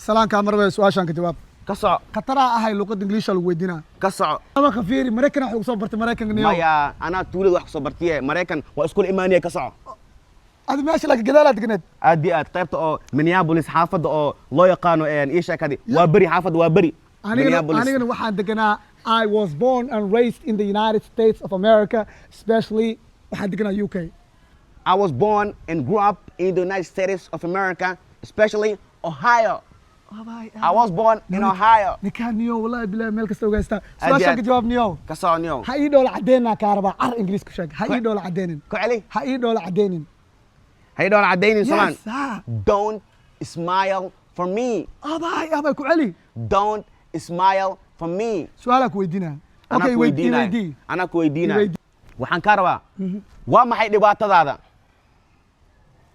سلام كاميرا بس واشان كجواب كسع قطرة هاي لغة إنجليش لو ويدينا كسع أما خفيري مريكان حق صبرت مريكان نيو مايا أنا تولد واحد صبرتيه مريكان وأسكول إيمانية كسع هذا ماشي لك جدالة تقند أدي طيبت منيابوليس حافظ لا يقانو إن إيش كذي وابري حافظ وابري أنا واحد دقنا I was born and raised in the United States of America especially واحد دقنا UK I was born and grew up in the United States of America especially Ohio I was born in Ohio نكان نيو والله بالله ملك استوجستا سؤال جواب نيو كسر نيو هاي دول عدينا كهرباء عر إنجليز كشاك هاي دول عدينين كعلي هاي دول عدينين هاي دول عدينين سمان yes don't smile for me أباي كعلي don't smile for me سؤالك ويدينا أوكي ويدينا أنا كويدينا وحن كهرباء وما حد يبغى هذا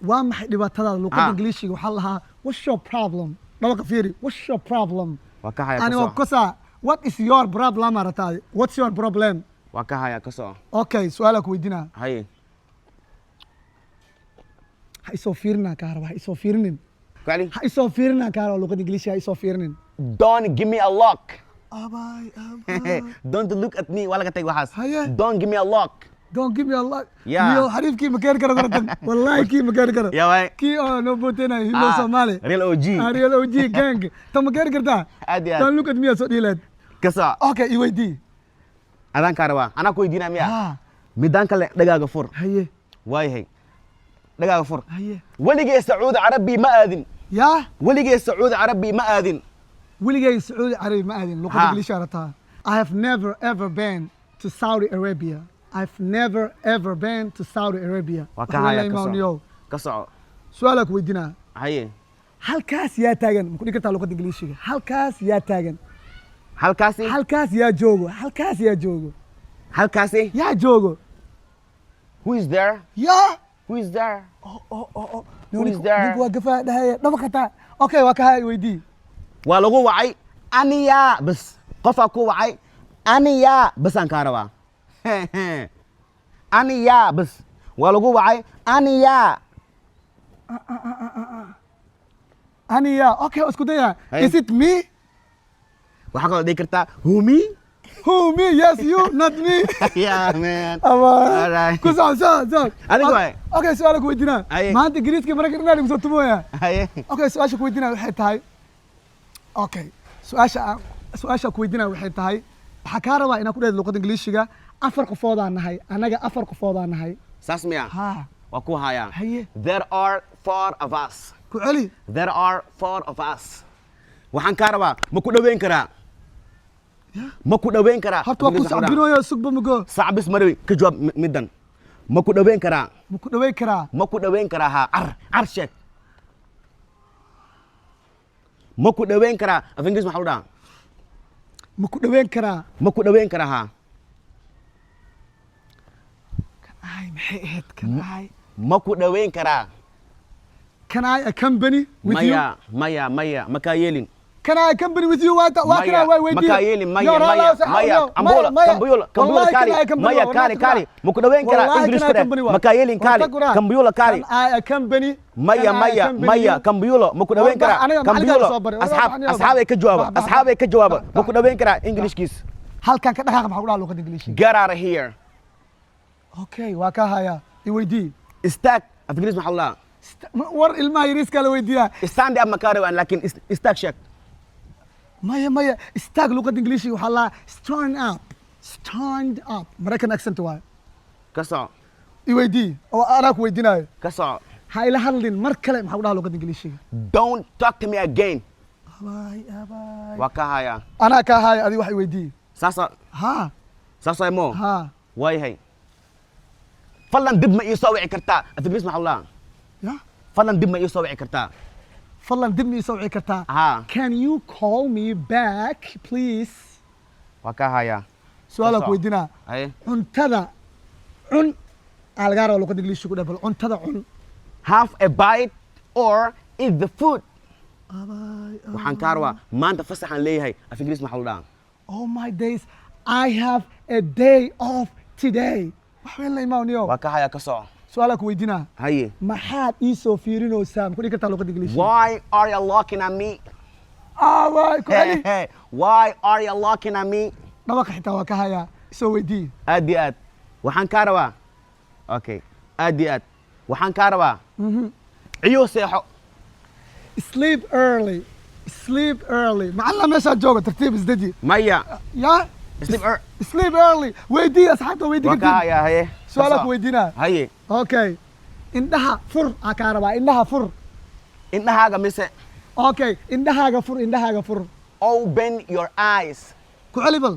وما حد يبغى هذا لغة إنجليزي وحلها what's your problem ما فيري what's your problem أنا وقصة what is your problem رتاي what's your problem وكهايا كسو أوكي سؤالك ويدينا هاي سوفيرنا كهرباء سوفيرنين قالي سوفيرنا كهرباء لغة إنجليزية سوفيرنين don't give me a look أباي don't look at me ولا كتير وحاس هيا don't give me a look don't give me a look يا حريف كي مكان كرا والله كي مكان كرا يا واي كي نبوتنا هيلو سومالي ريال او جي ريال او جي جانج تم مكان كرتا don't look at me so ديلت كسا اوكي يويدي adaan kaa rabaa anaa ku weydiinaa miya midaan kale dhagaaga fur haye waay hay dhagaaga fur haye weligay sacuudi carabi ma aadin yaa weligay sacuudi carabi ma aadin weligay sacuudi carabi ma aadin luqada ingiliishka rataa I have never ever been to Saudi Arabia I've never ever been to Saudi Arabia ka soco su'aalak weydiinaa haye halkaas yaa taagan ma ku dhigi kartaa luqada ingiliishka halkaas yaa taagan halkaas yaa joogo halkaas yaa joogo halkaasi yaa joogo who is there yaa who is there who is there ninku waa gafaa dhahaya dhaba kataa okay waa ka hay weydii waa lagu wacay aniya bas qofaa ku wacay aniya basaan kaa rabaa aniya bas waa lagu wacay aniya aniya okay isku daya is it me waxaa kaloo dhigi kartaa who me yes you not me yeah man alright ku soo adigu way okay su'aal ku weydiinaa maanta ingiriiska marka inaad igu soo tumoya okay su'aasha ku weydiinaa waxay tahay okay su'aasha ku weydiinaa waxay tahay waxa ka rabaa inaad ku dheed luqada ingiriisiga afar qofood aan nahay anaga afar qofood aan nahay saas miya ha waa ku haya haye there are 4 of us ku celi there are 4 of us waxaan ka rabaa ma ku dhaweyn karaa ma ku dhaweyn karaa horta waa ku sacbinooyo sugba mago sacbis marawi ka jawaab middan ma ku dhaweyn karaa ma ku dhaweyn karaa ma ku dhaweyn karaa ha ar sheeg ma ku dhaweyn karaa af ingiriis maxaa u dhahaa ma ku dhaweyn karaa ma ku dhaweyn karaa ha ay maxay ahayd kanaay ma ku dhaweyn karaa can I accompany with you maya maka yeelin can I accompany with you waa kana way weydii maka yeelin maya kambuyula kali ma ku dhaweyn karaa english ku dheh maka yeelin kali kambuyula kali I accompany maya kambuyula ma ku dhaweyn karaa kambuyula asxaabay ka jawaaba ma ku dhaweyn karaa englishkiis halkan ka dhaqaaq maxaa u dhahaa luqada ingiliishka get out of here okay waa ka haya i weydii istaag af ingiriis maxaa u dhahaa war ilmaha yariiska la weydiiyaa stand up maka rabaan laakiin istaag sheeg maya istaag luqada ingiliishiga waxaa la stand up American accent waay ka soco i weydii oo anaa ku weydiinaayo ka soco ha ila hadlin mar kale maxaa u dhahaa luqada ingiliishiga don't talk to me again abay waa ka haya anaa ka haya adi wax i weydii saasa mo waayahay fadlan dib ma ii soo wici kartaa af ingiriis maxaa u dhahaa fadlan dib ma ii soo wici kartaa fadlan dib ma ii soo wici kartaa can you call me back please waa ka haya su'aal ku weydiinaa cuntada cun algaar oo luqada ingiliishka ku dhabal cuntada cun have a bite or eat the food waxaan ka rabaa maanta fasaxaan leeyahay af ingiriis maxaa u dhahaa oh my days I have a day off today wax weyn la imaaniyo waa ka haya ka soco su'aal ku weydiinaa haye maxaad ii soo fiirinaysaa ma ku dhigi kartaa luqada ingiliishka why are you looking at me واي كوالي Why are you looking at me? دبق حتى وكهيا سوي دي aad waxaan kaa rabaa okay aad waxaan kaa rabaa ciyo seexo sleep early معلم ماشي جوجا ترتيب ازدجي maya يا sleep early ويدي اصحابته ويدي wakaya haye سؤالك ويدينا haye اوكي indhaha fur aka rabaa indhaha fur indhahaaga mise okay indhahaaga fur open your eyes ku celibal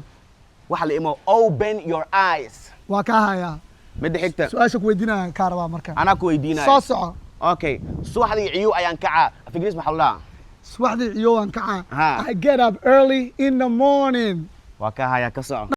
waxa la imo open your eyes waa ka hayaa midda xigta su'aasha ku weydiinaya ka rabaa marka anaa ku weydiinaya soo soco okay subaxdii ciyo ayaan kacaa afigris maxaa la subaxdii ciyo aan kacaa I get up early in the morning waa ka hayaa ka soco